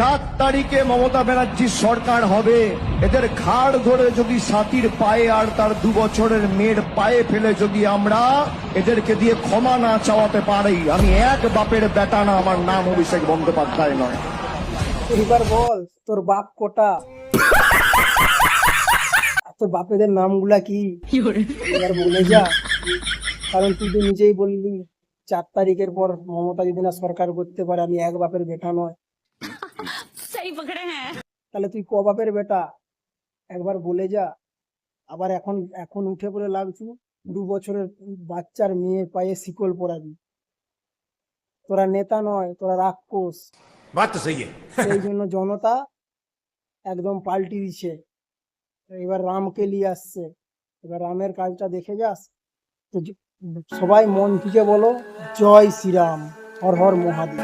7 তারিখে মমতা ব্যানার্জির সরকার হবে, এদের ঘাড় ধরে যদি সাথীর পায়ে আর তার 2 বছরের মেয়ের পায়ে ফেলে যদি আমরা এদেরকে দিয়ে ক্ষমা না চাওয়াতে পারি, আমি এক বাপের বেটা না, আমার নাম অভিষেক বন্দ্যোপাধ্যায় নয়। এবার বল তোর বাপ কোটা, তোর বাপেদের নামগুলা কি এবার বলে যা। কারণ তুই তো নিজেই বললি 4 তারিখের পর মমতা যদি না সরকার করতে পারে আমি এক বাপের বেটা নয়। তাহলে তুই ক বাপের বেটা একবার বলে যা। আবার এখন এখন উঠে পড়ে লাগছু 2 বছরের বাচ্চার মেয়ের পায়ে শিকল পরাবি। তোরা নেতা নয়, তোরা রাক্ষস। সেই জন্য জনতা একদম পাল্টি দিচ্ছে। এবার রামকে নিয়ে আসছে, এবার রামের কাজটা দেখে যাস। তো সবাই মন থেকে বলো জয় শ্রীরাম, হর হর মহাদেব।